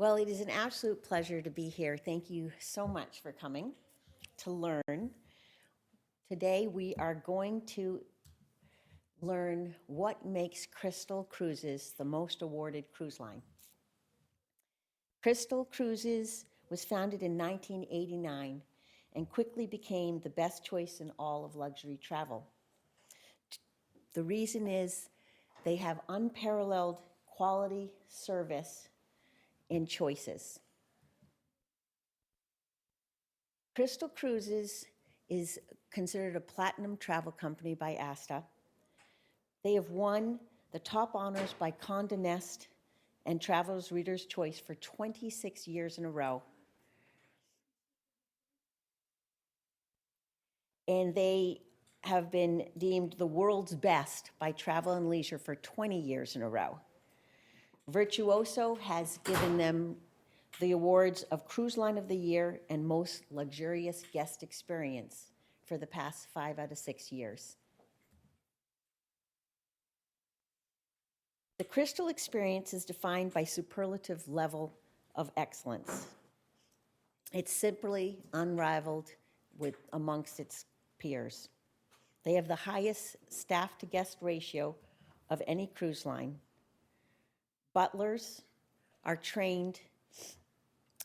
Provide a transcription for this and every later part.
Well, it is an absolute pleasure to be here. Thank you so much for coming to learn. Today we are going to learn what makes Crystal Cruises the most awarded cruise line. Crystal Cruises was founded in 1989 and quickly became the best choice in all of luxury travel. The reason is they have unparalleled quality, service, and choices. Crystal Cruises is considered a platinum travel company by ASTA. They have won the top honors by Condé Nast and Travelers Reader's Choice for 26 years in a row. And they have been deemed the world's best by Travel and Leisure for 20 years in a row. Virtuoso has given them the awards of Cruise Line of the Year and Most Luxurious Guest Experience for the past 5 out of 6 years. The Crystal experience is defined by superlative level of excellence. It's simply unrivaled amongst its peers. They have the highest staff-to-guest ratio of any cruise line. Butlers are trained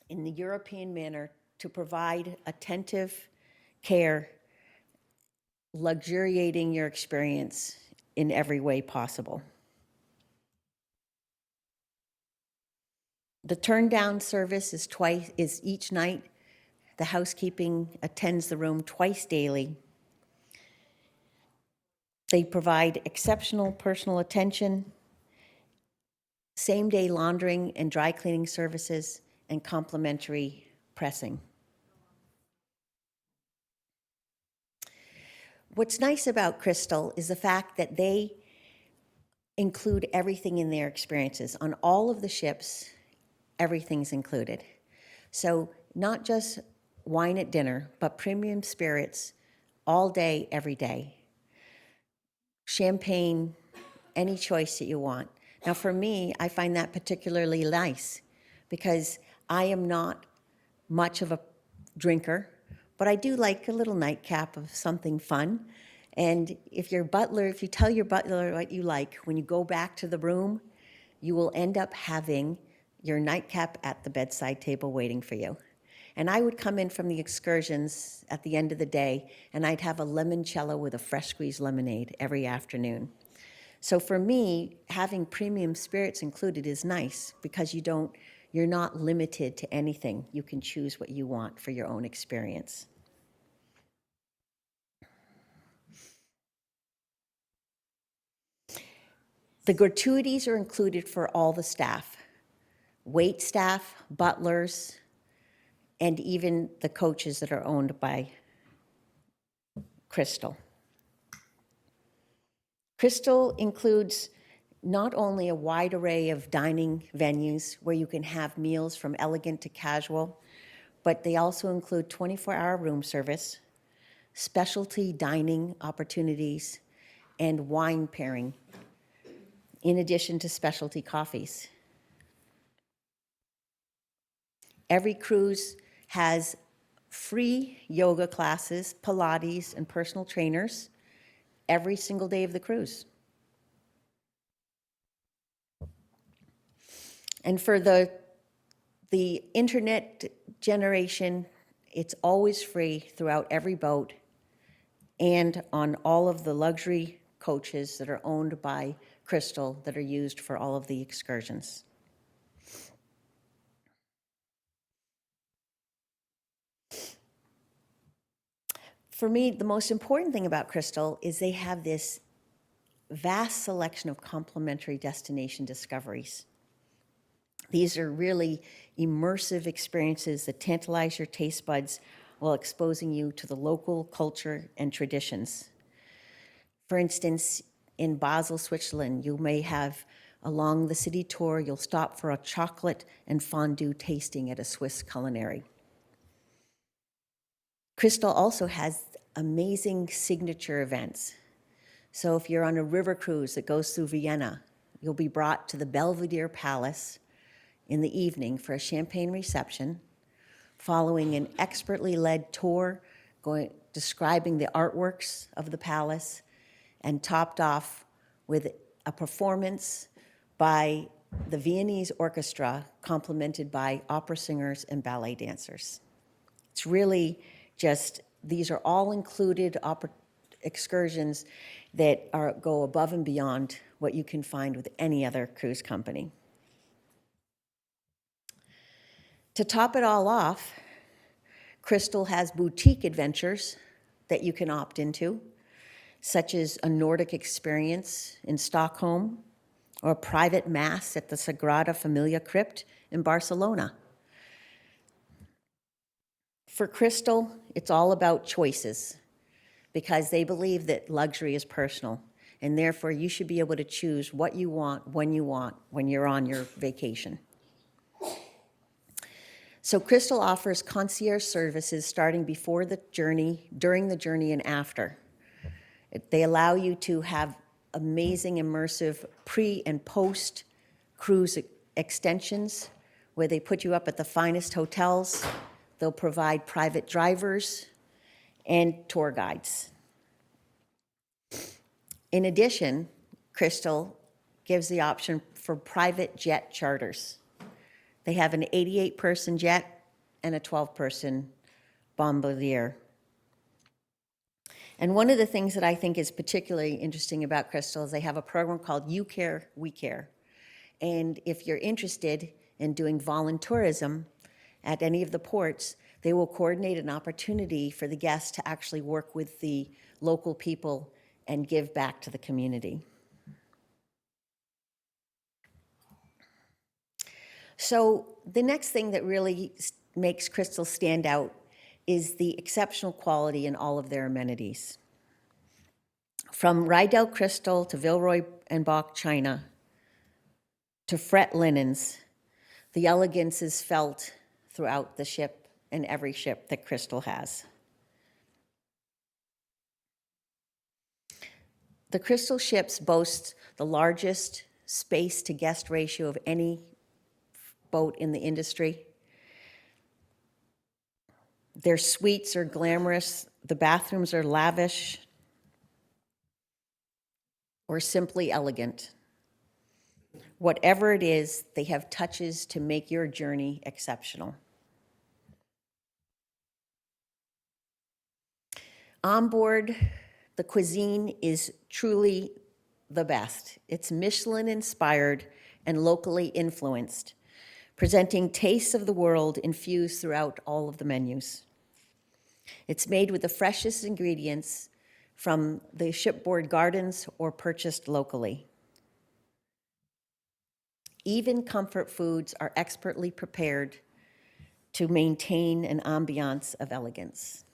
in the European manner to provide attentive care, luxuriating your experience in every way possible. The turn down service is each night. The housekeeping attends the room twice daily. They provide exceptional personal attention, same-day laundering and dry cleaning services, and complimentary pressing. What's nice about Crystal is the fact that they include everything in their experiences. On all of the ships, everything's included. So not just wine at dinner, but premium spirits all day, every day. Champagne, any choice that you want. Now for me, I find that particularly nice because I am not much of a drinker, but I do like a little nightcap of something fun. And if you tell your butler what you like, when you go back to the room, you will end up having your nightcap at the bedside table waiting for you. And I would come in from the excursions at the end of the day, and I'd have a limoncello with a fresh squeezed lemonade every afternoon. So for me, having premium spirits included is nice because you're not limited to anything. You can choose what you want for your own experience. The gratuities are included for all the staff, wait staff, butlers, and even the coaches that are owned by Crystal. Crystal includes not only a wide array of dining venues where you can have meals from elegant to casual, but they also include 24-hour room service, specialty dining opportunities, and wine pairing, in addition to specialty coffees. Every cruise has free yoga classes, Pilates, and personal trainers every single day of the cruise. And for the internet generation, it's always free throughout every boat and on all of the luxury coaches that are owned by Crystal that are used for all of the excursions. For me, the most important thing about Crystal is they have this vast selection of complimentary destination discoveries. These are really immersive experiences that tantalize your taste buds while exposing you to the local culture and traditions. For instance, in Basel, Switzerland, you may have, along the city tour, you'll stop for a chocolate and fondue tasting at a Swiss culinary. Crystal also has amazing signature events. So if you're on a river cruise that goes through Vienna, you'll be brought to the Belvedere Palace in the evening for a champagne reception, following an expertly led tour describing the artworks of the palace, and topped off with a performance by the Viennese orchestra, complemented by opera singers and ballet dancers. It's really just, these are all included excursions that go above and beyond what you can find with any other cruise company. To top it all off, Crystal has boutique adventures that you can opt into, such as a Nordic experience in Stockholm or a private mass at the Sagrada Familia crypt in Barcelona. For Crystal, it's all about choices, because they believe that luxury is personal, and therefore you should be able to choose what you want, when you're on your vacation. So Crystal offers concierge services starting before the journey, during the journey, and after. They allow you to have amazing immersive pre and post cruise extensions where they put you up at the finest hotels. They'll provide private drivers and tour guides. In addition, Crystal gives the option for private jet charters. They have an 88-person jet and a 12-person Bombardier. And one of the things that I think is particularly interesting about Crystal is they have a program called You Care, We Care. And if you're interested in doing voluntourism at any of the ports, they will coordinate an opportunity for the guests to actually work with the local people and give back to the community. So the next thing that really makes Crystal stand out is the exceptional quality in all of their amenities. From Rydell Crystal to Villeroy and Boch China to fret linens, the elegance is felt throughout the ship and every ship that Crystal has. The Crystal ships boast the largest space to guest ratio of any boat in the industry. Their suites are glamorous, the bathrooms are lavish, or simply elegant. Whatever it is, they have touches to make your journey exceptional. On board, the cuisine is truly the best. It's Michelin-inspired and locally influenced, presenting tastes of the world infused throughout all of the menus. It's made with the freshest ingredients from the shipboard gardens or purchased locally. Even comfort foods are expertly prepared to maintain an ambiance of elegance.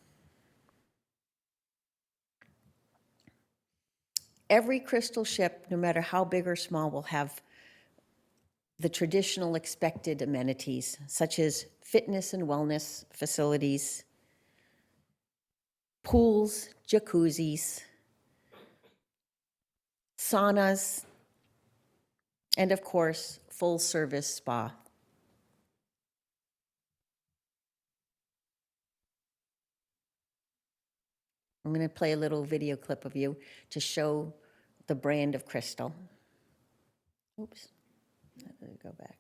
Every Crystal ship, no matter how big or small, will have the traditional expected amenities, such as fitness and wellness facilities, pools, jacuzzis, saunas, and of course, full-service spa. I'm going to play a little video clip of you to show the brand of Crystal. Oops, let me go back.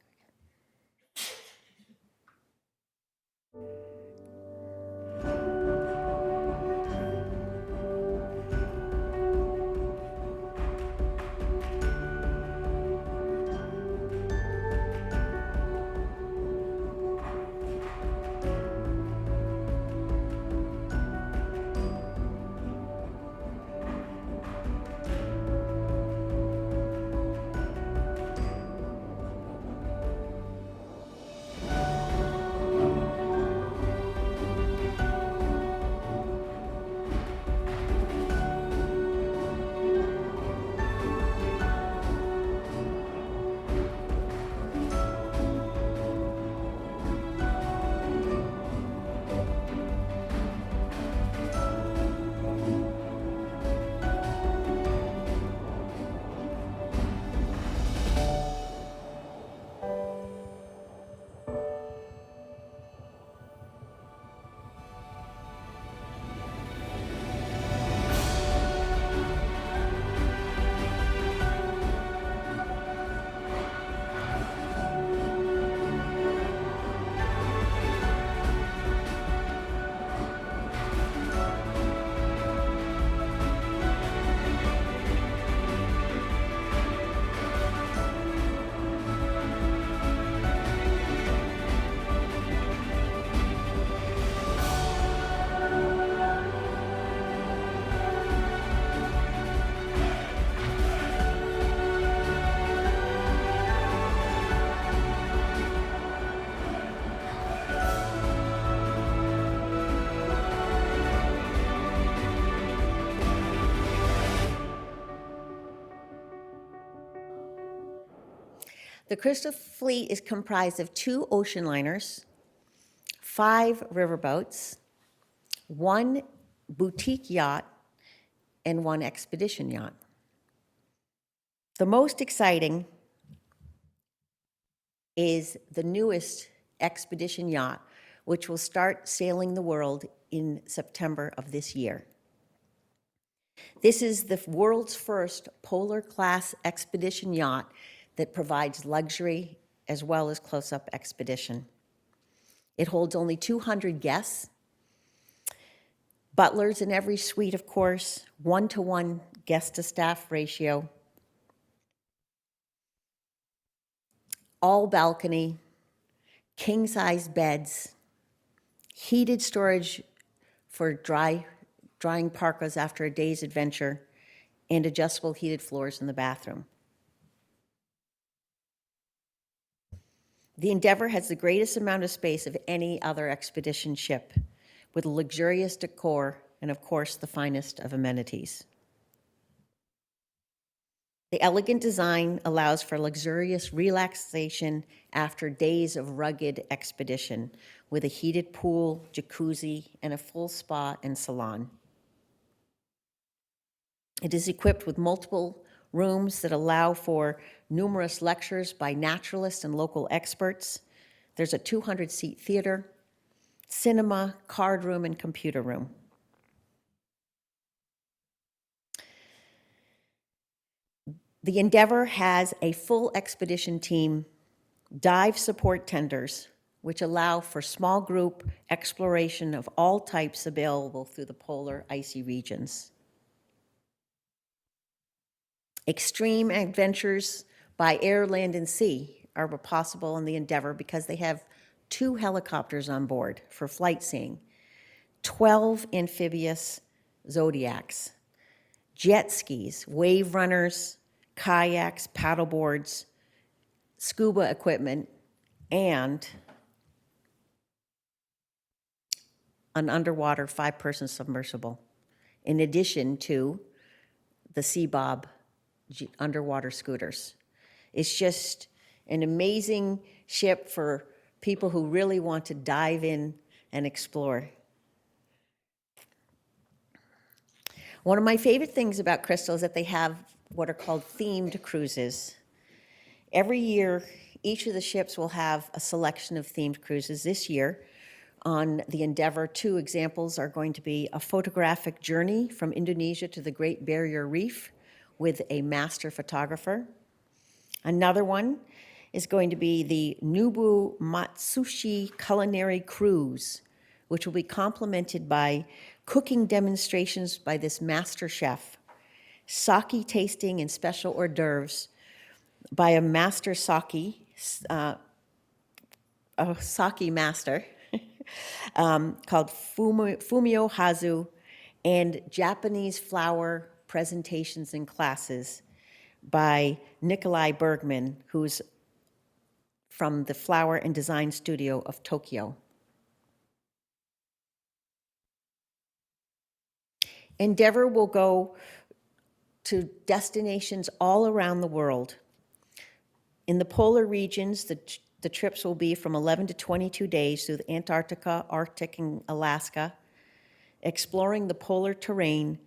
The Crystal Fleet is comprised of 2 ocean liners, 5 riverboats, 1 boutique yacht, and 1 expedition yacht. The most exciting is the newest expedition yacht, which will start sailing the world in September of this year. This is the world's first polar-class expedition yacht that provides luxury as well as close-up expedition. It holds only 200 guests, butlers in every suite, of course, 1-to-1 guest-to-staff ratio, all balcony, king-size beds, heated storage for drying parkas after a day's adventure, and adjustable heated floors in the bathroom. The Endeavour has the greatest amount of space of any other expedition ship, with luxurious decor and, of course, the finest of amenities. The elegant design allows for luxurious relaxation after days of rugged expedition, with a heated pool, jacuzzi, and a full spa and salon. It is equipped with multiple rooms that allow for numerous lectures by naturalists and local experts. There's a 200-seat theater, cinema, card room, and computer room. The Endeavour has a full expedition team, dive support tenders, which allow for small group exploration of all types available through the polar icy regions. Extreme adventures by air, land, and sea are possible in the Endeavour because they have 2 helicopters on board for flight seeing, 12 amphibious Zodiacs, jet skis, wave runners, kayaks, paddleboards, scuba equipment, and an underwater 5-person submersible, in addition to the Sea Bob underwater scooters. It's just an amazing ship for people who really want to dive in and explore. One of my favorite things about Crystal is that they have what are called themed cruises. Every year, each of the ships will have a selection of themed cruises. This year, on the Endeavour, 2 examples are going to be a photographic journey from Indonesia to the Great Barrier Reef with a master photographer. Another one is going to be the Nubu Matsushi Culinary Cruise, which will be complemented by cooking demonstrations by this master chef, sake tasting and special hors d'oeuvres by a master sake master called Fumio Hazu, and Japanese flower presentations and classes by Nikolai Bergman, who's from the Flower and Design Studio of Tokyo. Endeavour will go to destinations all around the world. In the polar regions, the trips will be from 11 to 22 days through Antarctica, Arctic, and Alaska, exploring the polar terrain.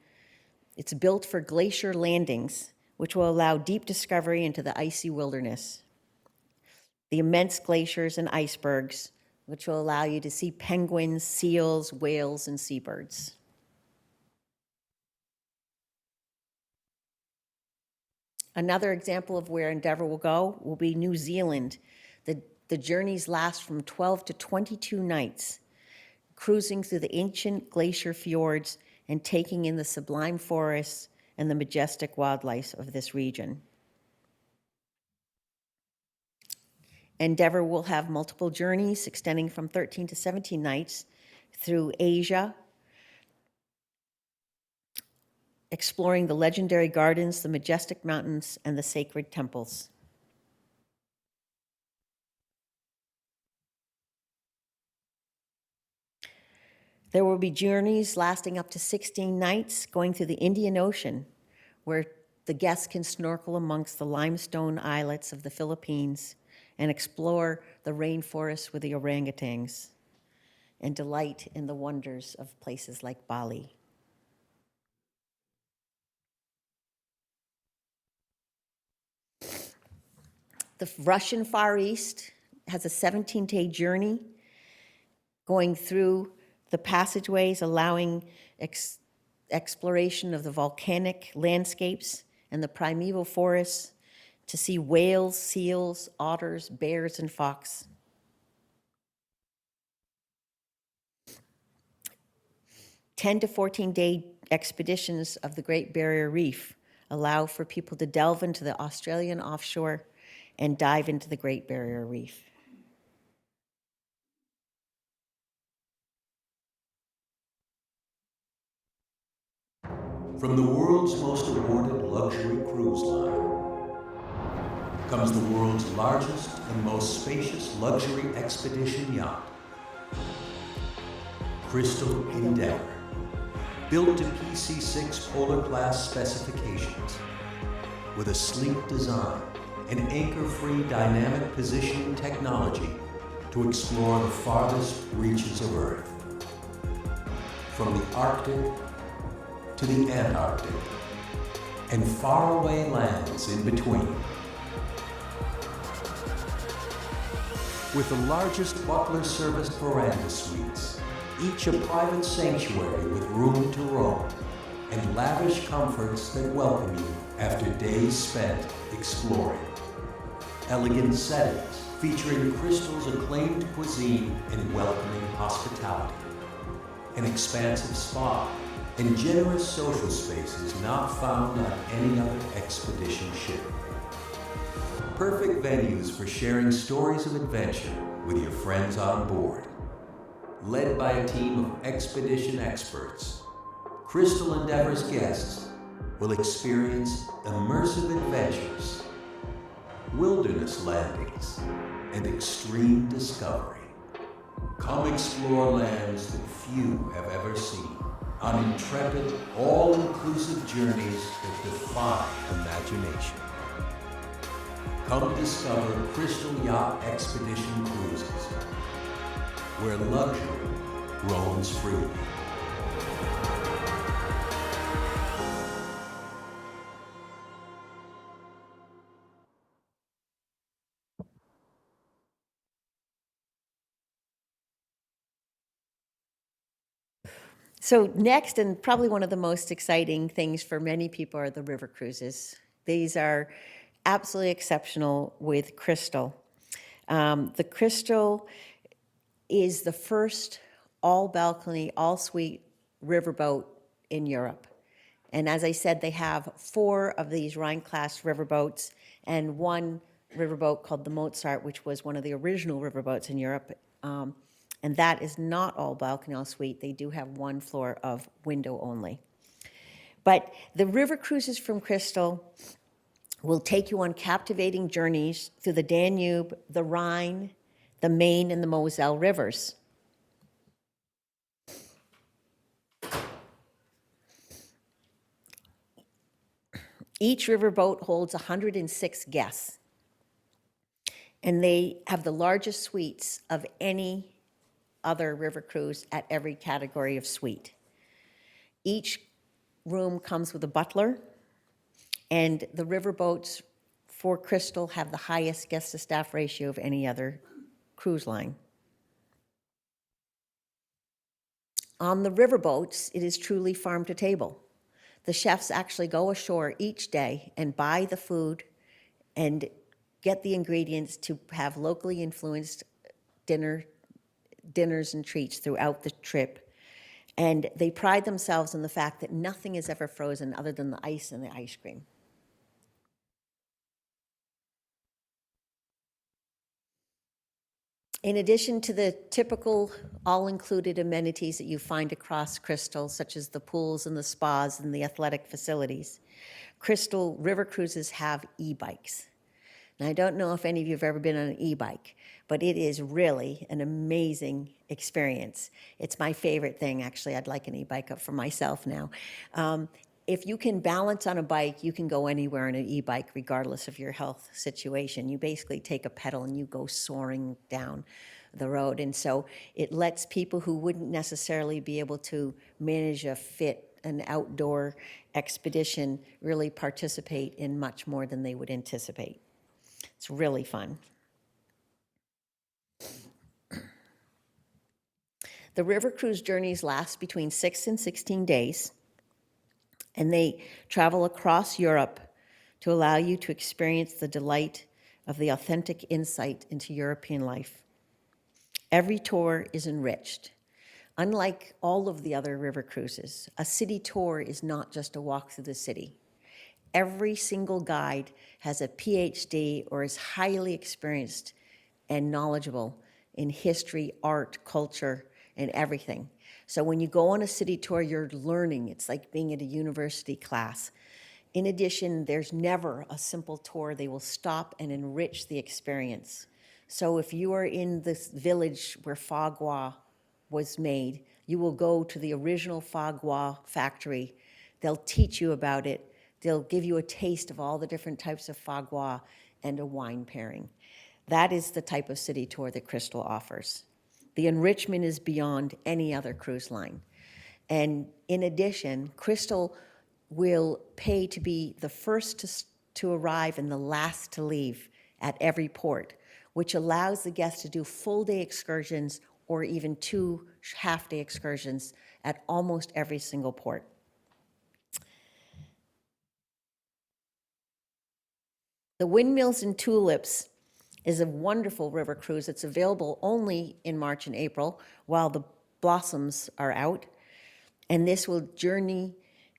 It's built for glacier landings, which will allow deep discovery into the icy wilderness. The immense glaciers and icebergs, which will allow you to see penguins, seals, whales, and seabirds. Another example of where Endeavour will go will be New Zealand. The journeys last from 12 to 22 nights, cruising through the ancient glacier fjords and taking in the sublime forests and the majestic wildlife of this region. Endeavour will have multiple journeys extending from 13 to 17 nights through Asia, exploring the legendary gardens, the majestic mountains, and the sacred temples. There will be journeys lasting up to 16 nights going through the Indian Ocean, where The guests can snorkel amongst the limestone islets of the Philippines and explore the rainforest with the orangutans and delight in the wonders of places like Bali. The Russian Far East has a 17-day journey going through the passageways, allowing exploration of the volcanic landscapes and the primeval forests, to see whales, seals, otters, bears, and fox. "10 to 14-day expeditions of the Great Barrier Reef allow for people to delve into the Australian offshore and dive into the Great Barrier Reef. From the world's most awarded luxury cruise line comes the world's largest and most spacious luxury expedition yacht, Crystal Endeavour. Built to PC6 Polar Class specifications, with a sleek design and anchor-free dynamic positioning technology to explore the farthest reaches of Earth. From the Arctic to the Antarctic, and faraway lands in between. With the largest butler-serviced veranda suites, each a private sanctuary with room to roam, and lavish comforts that welcome you after days spent exploring. Elegant settings featuring Crystal's acclaimed cuisine and welcoming hospitality. An expansive spa and generous social spaces not found on any other expedition ship. Perfect venues for sharing stories of adventure with your friends on board. Led by a team of expedition experts, Crystal Endeavour's guests will experience immersive adventures, wilderness landings, and extreme discovery. Come explore lands that few have ever seen on intrepid, all-inclusive journeys that defy imagination. Come discover Crystal Yacht Expedition Cruises, where luxury roams freely. So next, and probably one of the most exciting things for many people, are the river cruises. These are absolutely exceptional with Crystal. The Crystal is the first all-balcony, all-suite riverboat in Europe. And as I said, they have 4 of these Rhine-class riverboats and 1 riverboat called the Mozart, which was one of the original riverboats in Europe. And that is not all balcony, all suite. They do have 1 floor of window only. But the river cruises from Crystal will take you on captivating journeys through the Danube, the Rhine, the Main, and the Moselle rivers. Each riverboat holds 106 guests, and they have the largest suites of any other river cruise at every category of suite. Each room comes with a butler, and the riverboats for Crystal have the highest guest-to-staff ratio of any other cruise line. On the riverboats, it is truly farm to table. The chefs actually go ashore each day and buy the food and get the ingredients to have locally influenced dinners and treats throughout the trip. And they pride themselves in the fact that nothing is ever frozen other than the ice and the ice cream. In addition to the typical all-included amenities that you find across Crystal, such as the pools and the spas and the athletic facilities, Crystal River Cruises have e-bikes. Now, I don't know if any of you have ever been on an e-bike, but it is really an amazing experience. It's my favorite thing, actually. I'd like an e-bike up for myself now. if you can balance on a bike, you can go anywhere on an e-bike, regardless of your health situation. You basically take a pedal and you go soaring down the road. And so it lets people who wouldn't necessarily be able to manage an outdoor expedition really participate in much more than they would anticipate. It's really fun. The river cruise journeys last between 6 and 16 days, and they travel across Europe to allow you to experience the delight of the authentic insight into European life. Every tour is enriched. Unlike all of the other river cruises, a city tour is not just a walk through the city. Every single guide has a PhD or is highly experienced and knowledgeable in history, art, culture, and everything. So when you go on a city tour, you're learning. It's like being at a university class. In addition, there's never a simple tour. They will stop and enrich the experience. So if you are in this village where foie gras was made, you will go to the original foie gras factory. They'll teach you about it. They'll give you a taste of all the different types of foie gras and a wine pairing. That is the type of city tour that Crystal offers. The enrichment is beyond any other cruise line. And in addition, Crystal will pay to be the first to arrive and the last to leave at every port, which allows the guests to do full-day excursions or even 2 half-day excursions at almost every single port. The Windmills and Tulips is a wonderful river cruise. It's available only in March and April while the blossoms are out. And this will journey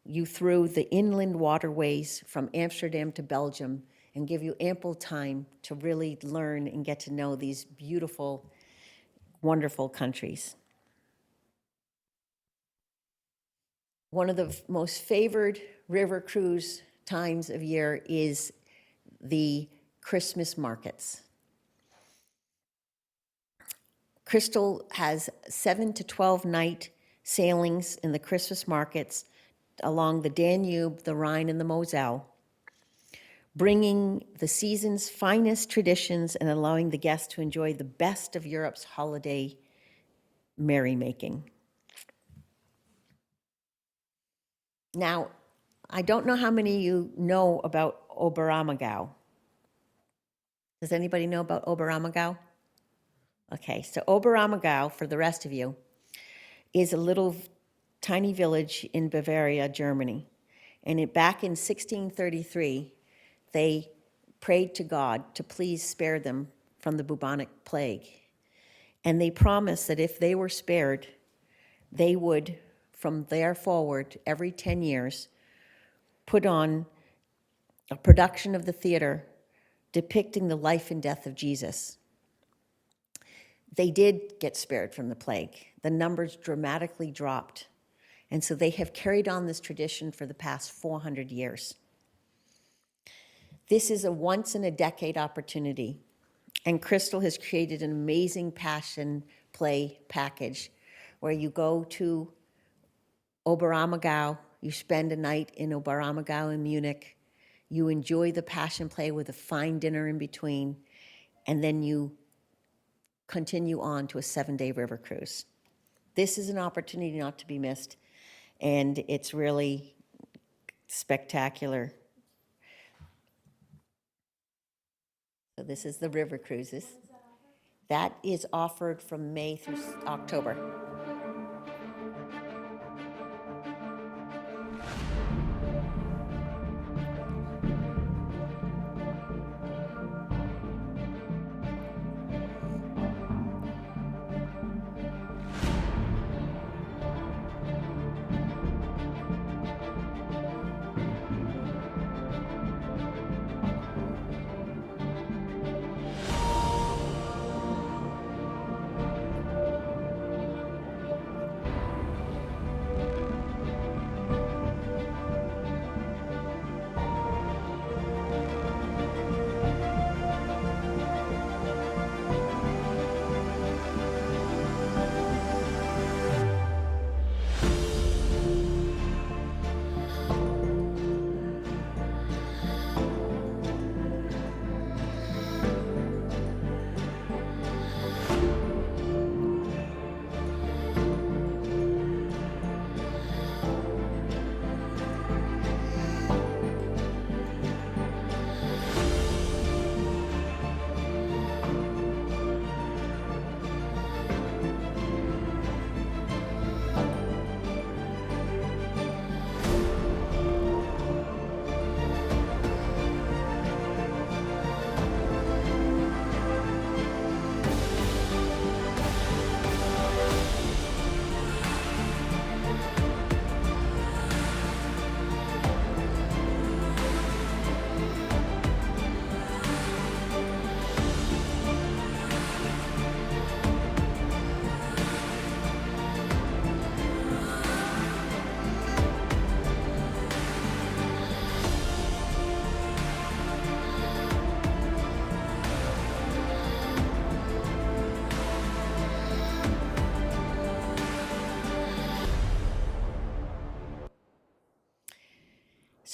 you through the inland waterways from Amsterdam to Belgium and give you ample time to really learn and get to know these beautiful, wonderful countries. One of the most favored river cruise times of year is the Christmas markets. Crystal has 7 to 12 night sailings in the Christmas markets along the Danube, the Rhine, and the Moselle, bringing the season's finest traditions and allowing the guests to enjoy the best of Europe's holiday merrymaking. Now, I don't know how many of you know about Oberammergau. Does anybody know about Oberammergau? Okay, so Oberammergau, for the rest of you, is a little tiny village in Bavaria, Germany. And back in 1633, they prayed to God to please spare them from the bubonic plague. And they promised that if they were spared, they would, from there forward, every 10 years, put on a production of the theater depicting the life and death of Jesus. They did get spared from the plague. The numbers dramatically dropped. And so they have carried on this tradition for the past 400 years. This is a once-in-a-decade opportunity, and Crystal has created an amazing passion play package where you go to Oberammergau, you spend a night in Oberammergau in Munich, you enjoy the passion play with a fine dinner in between, and then you continue on to a 7-day river cruise. This is an opportunity not to be missed, and it's really spectacular. So this is the river cruises. That is offered from May through October.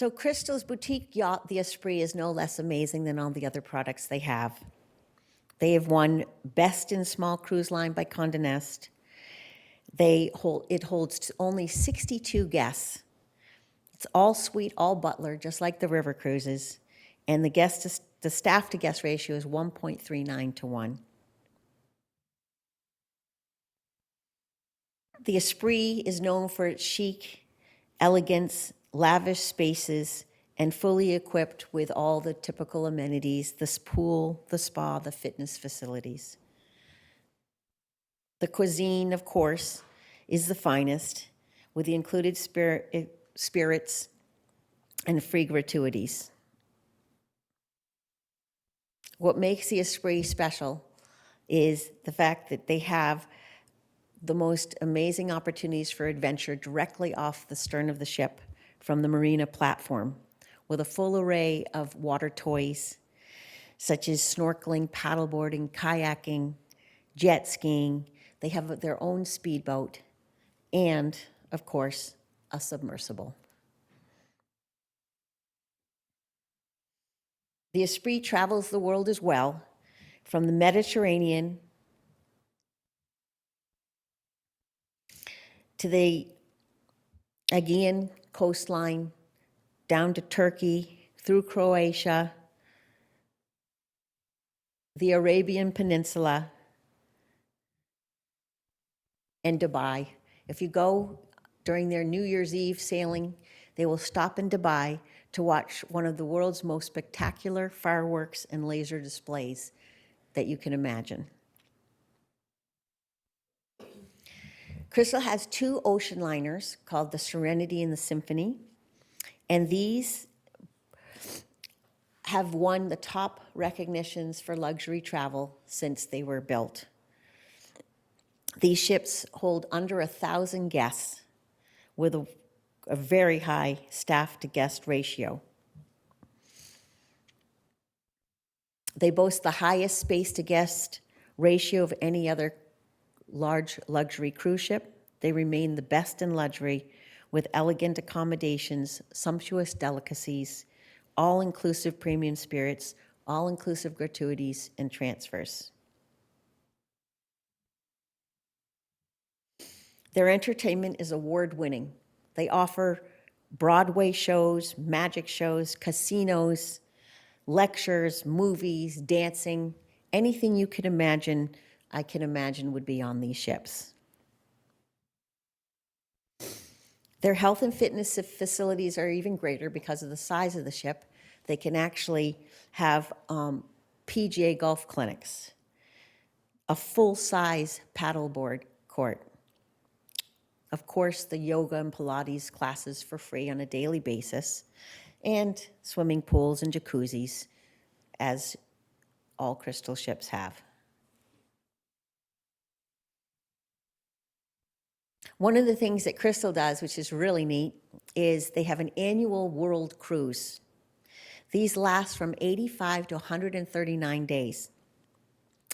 So Crystal's boutique yacht, the Esprit, is no less amazing than all the other products they have. They have won Best in Small Cruise Line by Condé Nast. It holds only 62 guests. It's all suite, all butler, just like the river cruises. And the staff to guest ratio is 1.39 to 1. The Esprit is known for its chic, elegance, lavish spaces, and fully equipped with all the typical amenities, the pool, the spa, the fitness facilities. The cuisine, of course, is the finest, with the included spirits and free gratuities. What makes the Esprit special is the fact that they have the most amazing opportunities for adventure directly off the stern of the ship from the marina platform, with a full array of water toys such as snorkeling, paddleboarding, kayaking, jet skiing. They have their own speedboat and, of course, a submersible. The Esprit travels the world as well, from the Mediterranean to the Aegean coastline, down to Turkey, through Croatia, the Arabian Peninsula, and Dubai. If you go during their New Year's Eve sailing, they will stop in Dubai to watch one of the world's most spectacular fireworks and laser displays that you can imagine. Crystal has two ocean liners called the Serenity and the Symphony, and these have won the top recognitions for luxury travel since they were built. These ships hold under 1,000 guests with a very high staff to guest ratio. They boast the highest space to guest ratio of any other large luxury cruise ship. They remain the best in luxury with elegant accommodations, sumptuous delicacies, all-inclusive premium spirits, all-inclusive gratuities, and transfers. Their entertainment is award-winning. They offer Broadway shows, magic shows, casinos, lectures, movies, dancing, anything you can imagine, I can imagine would be on these ships. Their health and fitness facilities are even greater because of the size of the ship. They can actually have PGA golf clinics, a full-size paddleboard court, of course, the yoga and Pilates classes for free on a daily basis, and swimming pools and jacuzzis, as all Crystal ships have. One of the things that Crystal does, which is really neat, is they have an annual world cruise. These last from 85 to 139 days,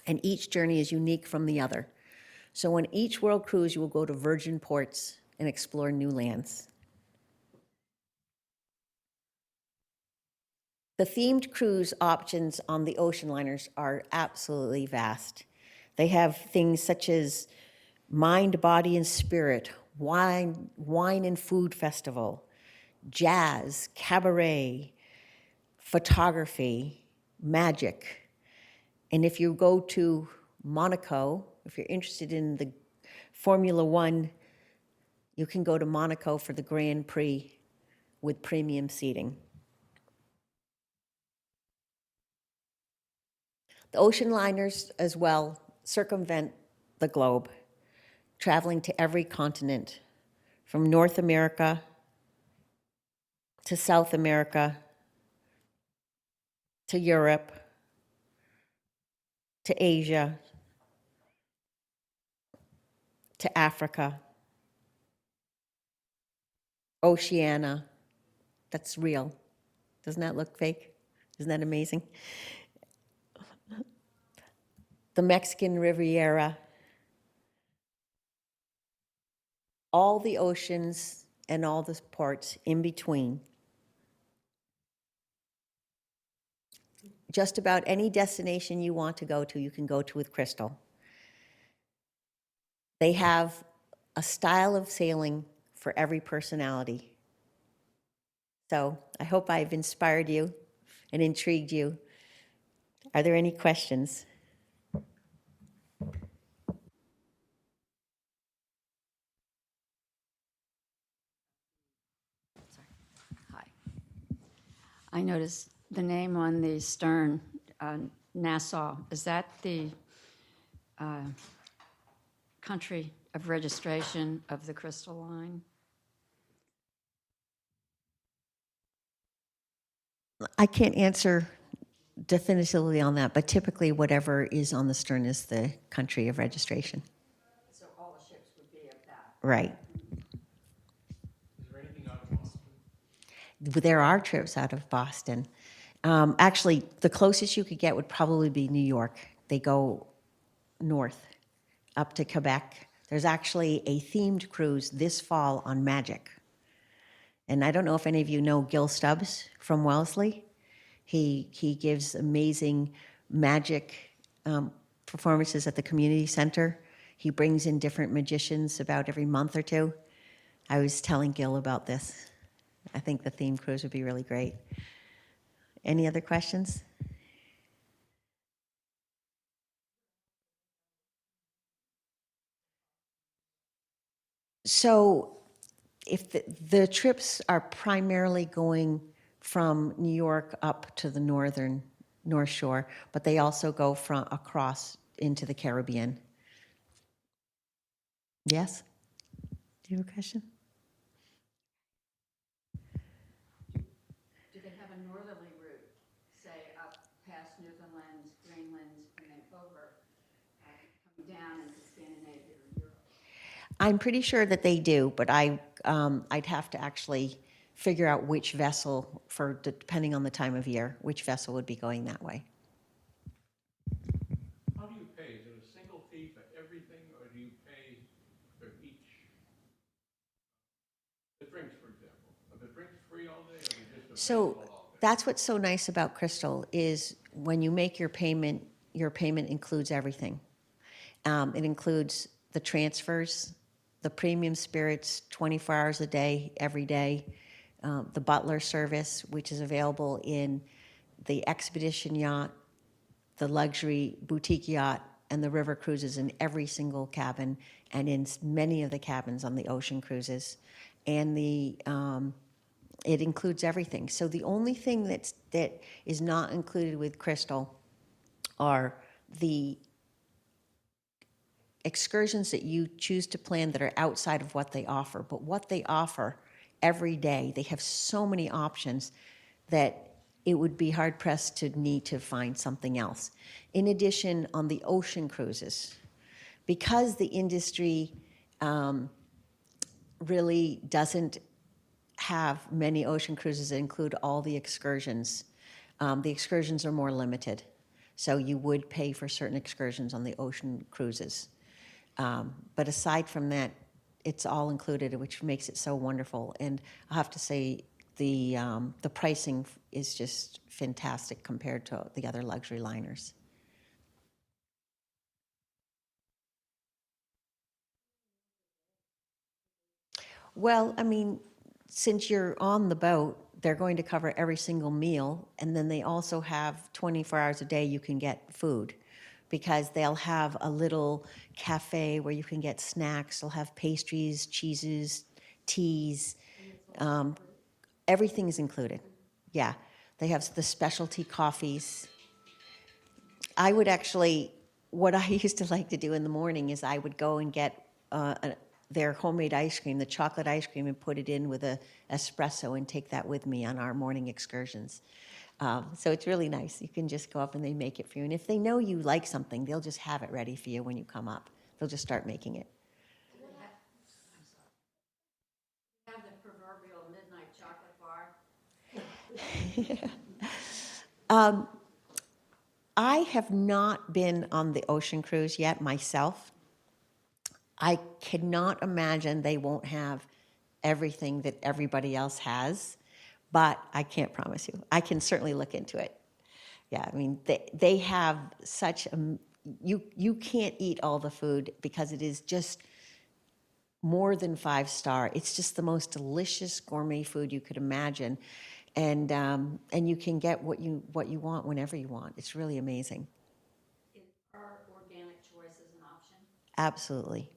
and each journey is unique from the other. So on each world cruise, you will go to virgin ports and explore new lands. The themed cruise options on the ocean liners are absolutely vast. They have things such as mind, body, and spirit, wine and food festival, jazz, cabaret, photography, magic. And if you go to Monaco, if you're interested in the Formula One, you can go to Monaco for the Grand Prix with premium seating. The ocean liners as well circumvent the globe, traveling to every continent, from North America to South America to Europe to Asia to Africa, Oceania. That's real. Doesn't that look fake? Isn't that amazing? The Mexican Riviera, all the oceans and all the ports in between. just about any destination you want to go to, you can go to with Crystal. They have a style of sailing for every personality. So I hope I've inspired you and intrigued you. Are there any questions? Hi. I noticed the name on the stern, Nassau. Is that the country of registration of the Crystal Line? I can't answer definitively on that, but typically whatever is on the stern is the country of registration. So all the ships would be of that. Right. Is there anything out of Boston? There are trips out of Boston. Actually, the closest you could get would probably be New York. They go north up to Quebec. There's actually a themed cruise this fall on Magic. And I don't know if any of you know Gil Stubbs from Wellesley. He gives amazing magic performances at the community center. He brings in different magicians about every month or two. I was telling Gil about this. I think the theme cruise would be really great. Any other questions? So if the trips are primarily going from New York up to the North Shore, but they also go from across into the Caribbean. Yes? Do you have a question? Do they have a northerly route, say up past Newfoundland, Greenland, and then over, coming down into Scandinavia or Europe? I'm pretty sure that they do, but I'd have to actually figure out which vessel, for depending on the time of year, which vessel would be going that way. How do you pay? Is it a single fee for everything, or do you pay for each? The drinks, for example. Are the drinks free all day, or are they just So available all day? that's what's so nice about Crystal is when you make your payment includes everything. It includes the transfers, the premium spirits, 24 hours a day, every day, the butler service, which is available in the expedition yacht, the luxury boutique yacht, and the river cruises in every single cabin, and in many of the cabins on the ocean cruises. And it includes everything. So the only thing that is not included with Crystal are the excursions that you choose to plan that are outside of what they offer. But what they offer every day, they have so many options that it would be hard pressed to need to find something else. In addition, on the ocean cruises, because the industry really doesn't have many ocean cruises that include all the excursions are more limited. So you would pay for certain excursions on the ocean cruises. But aside from that, it's all included, which makes it so wonderful. And I have to say, the pricing is just fantastic compared to the other luxury liners. Well, I mean, since you're on the boat, they're going to cover every single meal, and then they also have 24 hours a day you can get food, because they'll have a little cafe where you can get snacks. They'll have pastries, cheeses, teas. Everything is included. Yeah, they have the specialty coffees. I would actually, what I used to like to do in the morning is I would go and get their homemade ice cream, the chocolate ice cream, and put it in with a espresso and take that with me on our morning excursions. So it's really nice. You can just go up and they make it for you. And if they know you like something, they'll just have it ready for you when you come up. They'll just start making it. Have the proverbial midnight chocolate bar? I have not been on the ocean cruise yet myself. I cannot imagine they won't have everything that everybody else has, but I can't promise you. I can certainly look into it. Yeah, I mean, they have such you can't eat all the food because it is just more than 5 star. It's just the most delicious gourmet food you could imagine, and you can get what you want whenever you want. It's really amazing. Are organic choices an option? Absolutely.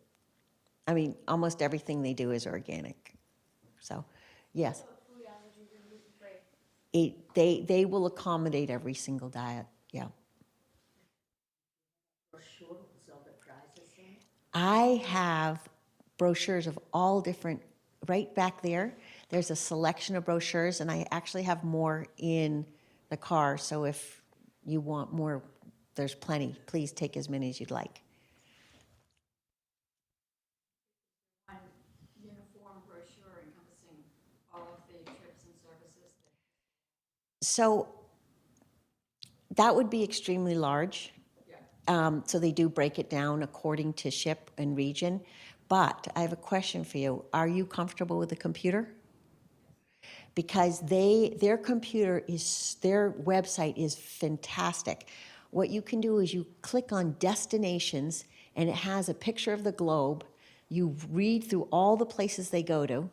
I mean, almost everything they do is organic. So, yes. Food allergies and gluten free. They will accommodate every single diet. Yeah. Brochure with all the prizes in it. I have brochures of all different, right back there. There's a selection of brochures, and I actually have more in the car. So if you want more, there's plenty. Please take as many as you'd like. One uniform brochure encompassing all of the trips and services. So that would be extremely large. So they do break it down according to ship and region. But I have a question for you. Are you comfortable with the computer? Because their website is fantastic. What you can do is you click on destinations, and it has a picture of the globe. You read through all the places they go to.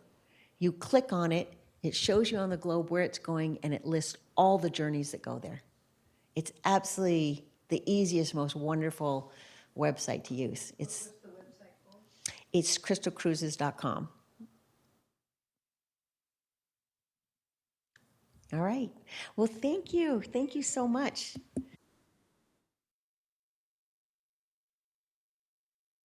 You click on it, it shows you on the globe where it's going, and it lists all the journeys that go there. It's absolutely the easiest, most wonderful website to use. It's The website called? it's crystalcruises.com. All right. Well, thank you. Thank you so much.